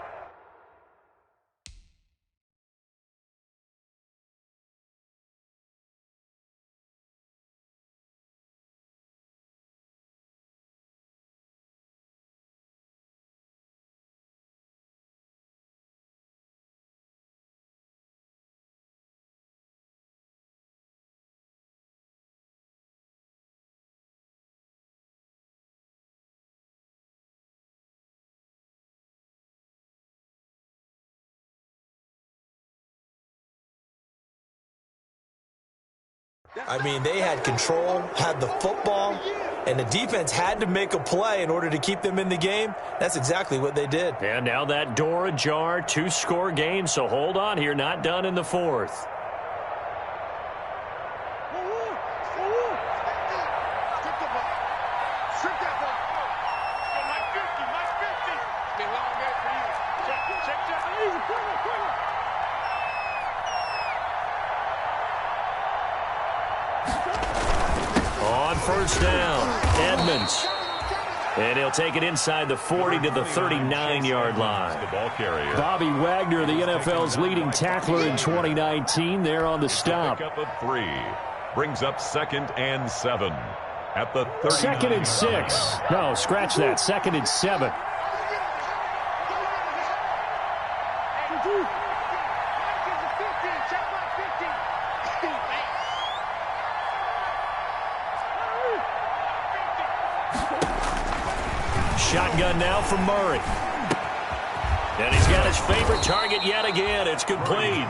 I mean, they had control, had the football, and the defense had to make a play in order to keep them in the game. That's exactly what they did. And now that door ajar, 2-score game, so hold on here, not done in the fourth. On first down, Edmonds. And he'll take it inside the 40 to the 39-yard line. The ball carrier. Bobby Wagner, the NFL's leading tackler in 2019, there on the stop. Pick up of 3. Brings up 2nd and 7 at the 39. 2nd and 6. No, scratch that. 2nd and 7. Shotgun now from Murray. And he's got his favorite target yet again. It's complete.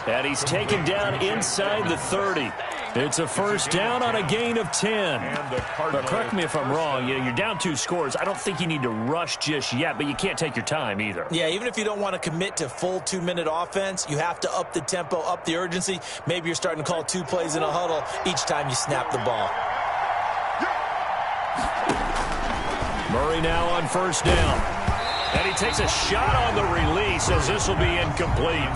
And he's taken down inside the 30. It's a first down on a gain of 10. But correct me if I'm wrong. You're down 2 scores. I don't think you need to rush just yet, but you can't take your time either. Yeah, even if you don't want to commit to full 2-minute offense, you have to up the tempo, up the urgency. Maybe you're starting to call 2 plays in a huddle each time you snap the ball. Murray now on first down. And he takes a shot on the release as this will be incomplete.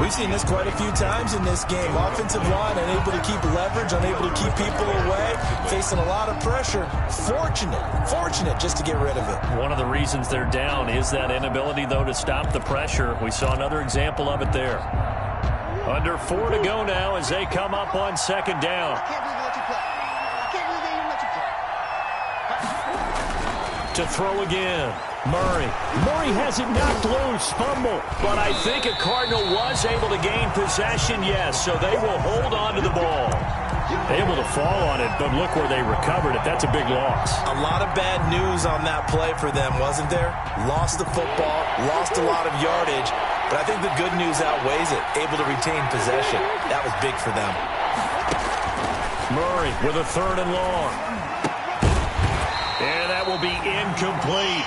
We've seen this quite a few times in this game. Offensive line unable to keep leverage, unable to keep people away, facing a lot of pressure. Fortunate just to get rid of it. One of the reasons they're down is that inability, though, to stop the pressure. We saw another example of it there. Under 4 to go now as they come up on 2nd down. To throw again. Murray has it knocked loose. Fumble. But I think a Cardinal was able to gain possession, yes. So they will hold on to the ball. Able to fall on it, but look where they recovered it. That's a big loss. A lot of bad news on that play for them, wasn't there? Lost the football, lost a lot of yardage. But I think the good news outweighs it. Able to retain possession. That was big for them. Murray with a 3rd and long. And that will be incomplete.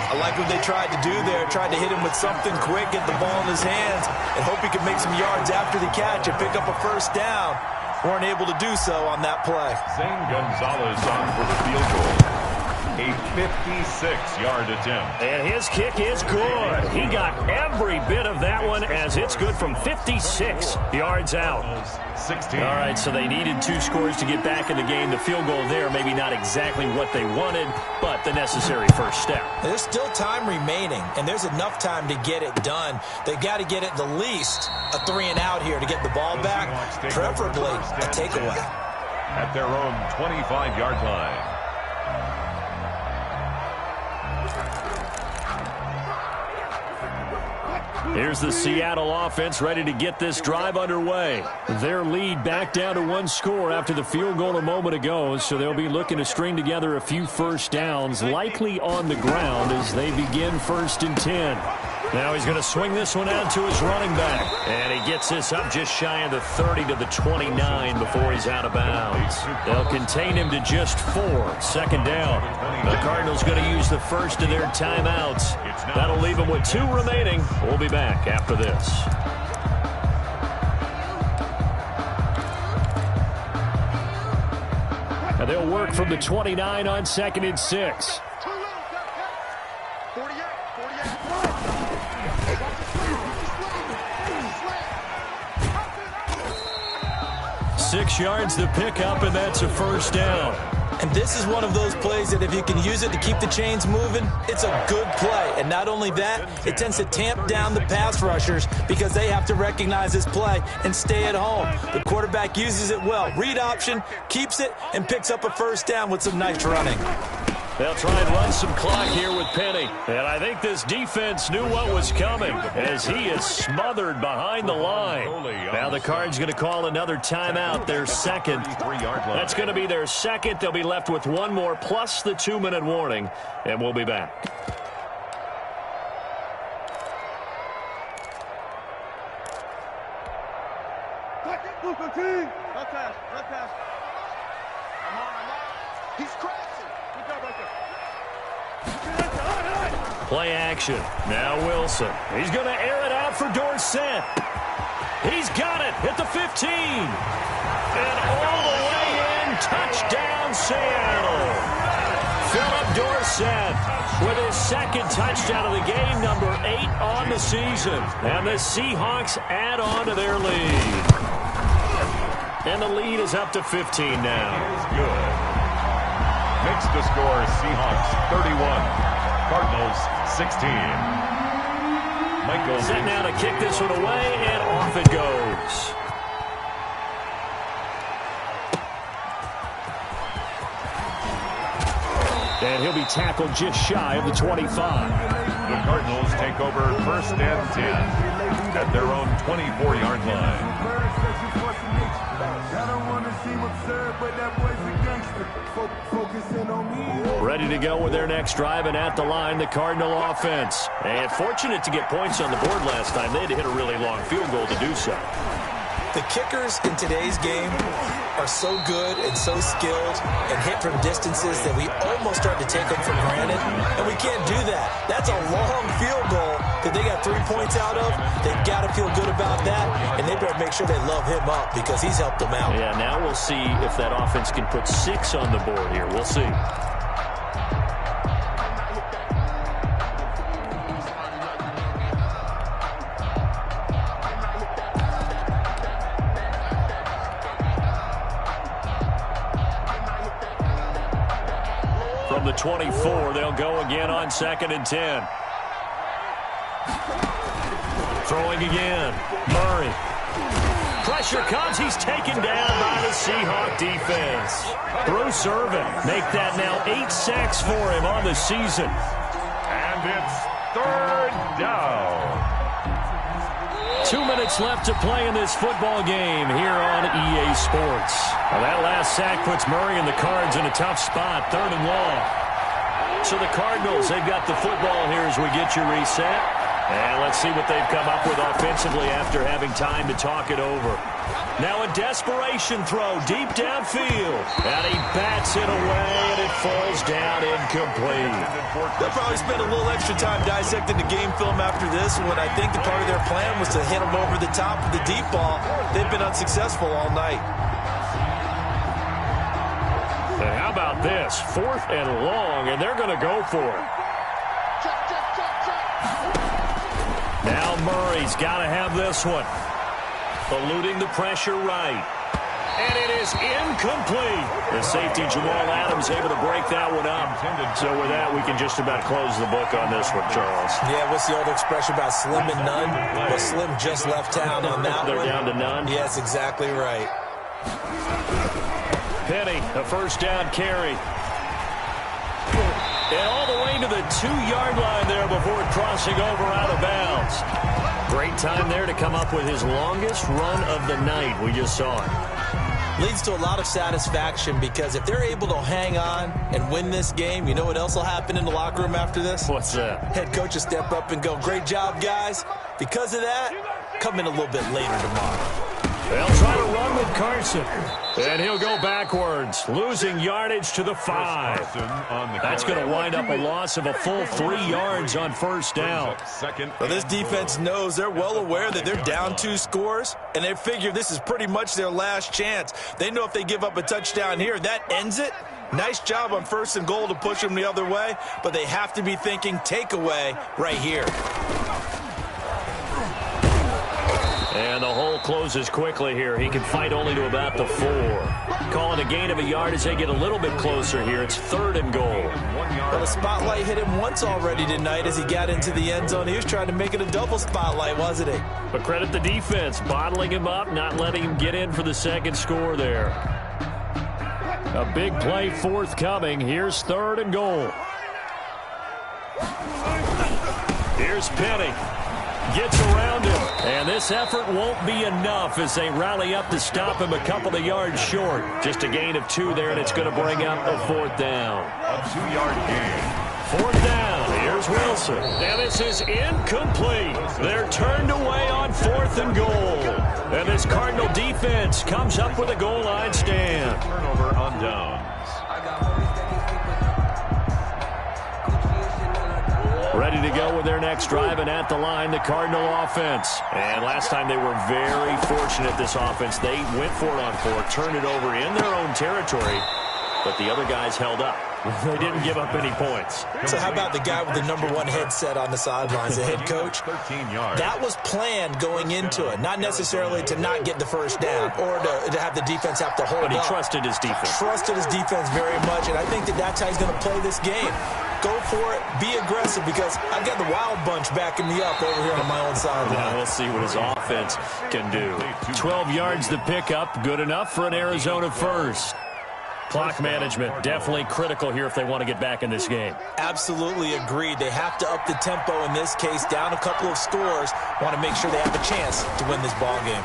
I like what they tried to do there. Tried to hit him with something quick, get the ball in his hands, and hope he could make some yards after the catch and pick up a first down. Weren't able to do so on that play. Zane Gonzalez on for the field goal. A 56-yard attempt. And his kick is good. He got every bit of that one as it's good from 56 yards out. 16. All right, so they needed 2 scores to get back in the game. The field goal there, maybe not exactly what they wanted, but the necessary first step. There's still time remaining, and there's enough time to get it done. They've got to get at the least a 3-and-out here to get the ball back, preferably a takeaway. At their own 25-yard line. Here's the Seattle offense ready to get this drive underway. Their lead back down to 1 score after the field goal a moment ago, so they'll be looking to string together a few first downs, likely on the ground as they begin 1st and 10. Now he's going to swing this one out to his running back. And he gets this up just shy of the 30 to the 29 before he's out of bounds. They'll contain him to just 4. 2nd down. The Cardinals going to use the first of their timeouts. That'll leave them with 2 remaining. We'll be back after this. And they'll work from the 29 on 2nd and 6. 6 yards to pick up, and that's a first down. And this is one of those plays that if you can use it to keep the chains moving, it's a good play. And not only that, it tends to tamp down the pass rushers because they have to recognize this play and stay at home. The quarterback uses it well. Read option, keeps it, and picks up a first down with some nice running. They'll try and run some clock here with Penny. And I think this defense knew what was coming as he is smothered behind the line. Now the Cards going to call another timeout, their second. That's going to be their second. They'll be left with one more plus the 2-minute warning, and we'll be back. No pass. I'm on. He's crashing. Good job right there. Play action. Now Wilson. He's going to air it out for Dorsett. He's got it at the 15. And all the way in. Touchdown, Seattle. Philip Dorsett with his second touchdown of the game, number 8 on the season. And the Seahawks add on to their lead. And the lead is up to 15 now. Good. Mix the score, Seahawks 31. Cardinals 16. Michael set now to kick this one away, and off it goes. And he'll be tackled just shy of the 25. The Cardinals take over first and 10 at their own 24-yard line. Ready to go with their next drive, and at the line, the Cardinal offense. And fortunate to get points on the board last time. They had to hit a really long field goal to do so. The kickers in today's game are so good and so skilled and hit from distances that we almost start to take them for granted, and we can't do that. That's a long field goal that they got 3 points out of. They've got to feel good about that, and they better make sure they love him up because he's helped them out. Yeah, now we'll see if that offense can put 6 on the board here. We'll see. From the 24, they'll go again on 2nd and 10. Throwing again. Murray. Pressure comes. He's taken down by the Seahawk defense. Bruce Irvin make that now 8 sacks for him on the season. And it's 3rd down. 2 minutes left to play in this football game here on EA Sports. Well, that last sack puts Murray and the Cards in a tough spot, 3rd and long. So the Cardinals, they've got the football here as we get you reset. And let's see what they've come up with offensively after having time to talk it over. Now a desperation throw deep downfield. And he bats it away, and it falls down incomplete. They'll probably spend a little extra time dissecting the game film after this one. I think the part of their plan was to hit them over the top of the deep ball. They've been unsuccessful all night. And how about this? 4th and long, and they're going to go for it. Now Murray's got to have this one. Eluding the pressure right. And it is incomplete. The safety, Jamal Adams, able to break that one up. So with that, we can just about close the book on this one, Charles. Yeah, what's the old expression about slim and none? Well, Slim just left town on that They're one. down to none? Yes, exactly right. Penny, a first down carry. And all the way to the 2-yard line there before crossing over out of bounds. Great time there to come up with his longest run of the night. We just saw it. Leads to a lot of satisfaction because if they're able to hang on and win this game, you know what else will happen in the locker room after this? What's that? Head coach will step up and go, great job, guys. Because of that, come in a little bit later tomorrow. They'll try to run with Carson. And he'll go backwards, losing yardage to the 5. That's going to wind up a loss of a full 3 yards on first down. Well, this defense knows they're well aware that they're down 2 scores, and they figure this is pretty much their last chance. They know if they give up a touchdown here, that ends it. Nice job on 1st and goal to push them the other way, but they have to be thinking takeaway right here. And And the hole closes quickly here. He can fight only to about the 4. Calling a gain of a yard as they get a little bit closer here. It's 3rd and goal. Well, the spotlight hit him once already tonight as he got into the end zone. He was trying to make it a double spotlight, wasn't he? But credit the defense, bottling him up, not letting him get in for the second score there. A big play forthcoming. Here's 3rd and goal. Here's Penny. Gets around him. And this effort won't be enough as they rally up to stop him a couple of yards short. Just a gain of 2 there, and it's going to bring up a 4th down. A 2-yard gain. 4th down. Here's Wilson. And this is incomplete. They're turned away on 4th and goal. And this Cardinal defense comes up with a goal line stand. Turnover on downs. Ready to go with their next drive, and at the line, the Cardinal offense. And last time they were very fortunate, this offense. They went for it on 4, turned it over in their own territory, but the other guys held up. They didn't give up any points. So how about the guy with the #1 headset on the sidelines, the head coach? 13 yards. That was planned going into it, not necessarily to not get the first down or to have the defense have to hold up. But he trusted his defense. Trusted his defense very much, and I think that's how he's going to play this game. Go for it, be aggressive, because I've got the wild bunch backing me up over here on my own sideline. Now we'll see what his offense can do. 12 yards the pickup, good enough for an Arizona first. Clock management, definitely critical here if they want to get back in this game. Absolutely agreed. They have to up the tempo in this case, down a couple of scores. Want to make sure they have a chance to win this ball game.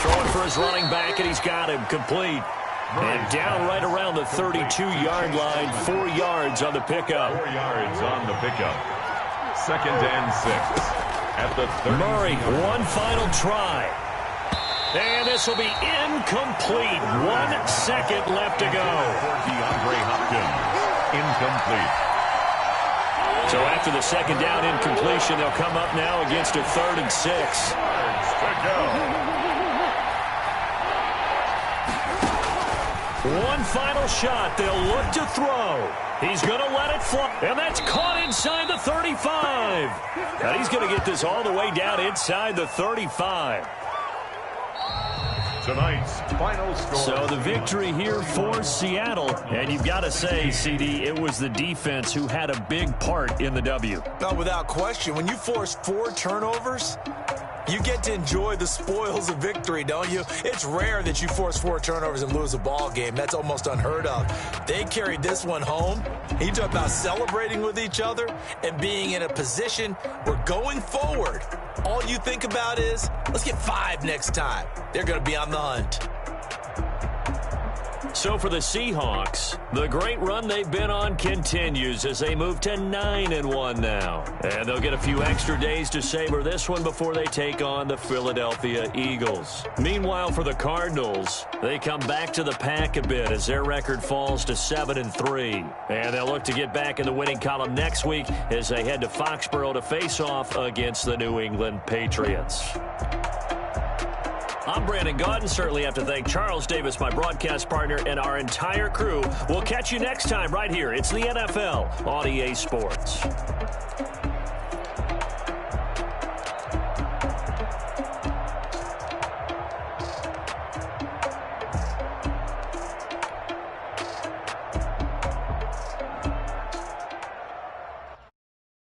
Throwing for his running back, and he's got him complete. And down right around the 32-yard line, 4 yards on the pickup. 4 yards on the pickup. 2nd and 6 at the 30. Murray, one final try. And this will be incomplete. 1 second left to go. For DeAndre Hopkins. Incomplete. So after the second down incompletion, they'll come up now against a 3rd and 6. To go. One final shot. They'll look to throw. He's going to let it fly. And that's caught inside the 35. And he's going to get this all the way down inside the 35. Tonight's final score. So the victory here for Seattle. And you've got to say, CD, it was the defense who had a big part in the W. No, without question. When you force 4 turnovers, you get to enjoy the spoils of victory, don't you? It's rare that you force 4 turnovers and lose a ball game. That's almost unheard of. They carried this one home. You talk about celebrating with each other and being in a position where going forward, all you think about is, let's get 5 next time. They're going to be on the hunt. So for the Seahawks, the great run they've been on continues as they move to 9-1 now. And they'll get a few extra days to savor this one before they take on the Philadelphia Eagles. Meanwhile, for the Cardinals, they come back to the pack a bit as their record falls to 7-3. And they'll look to get back in the winning column next week as they head to Foxborough to face off against the New England Patriots. I'm Brandon Gaudin. Certainly have to thank Charles Davis, my broadcast partner, and our entire crew. We'll catch you next time right here. It's the NFL on EA Sports.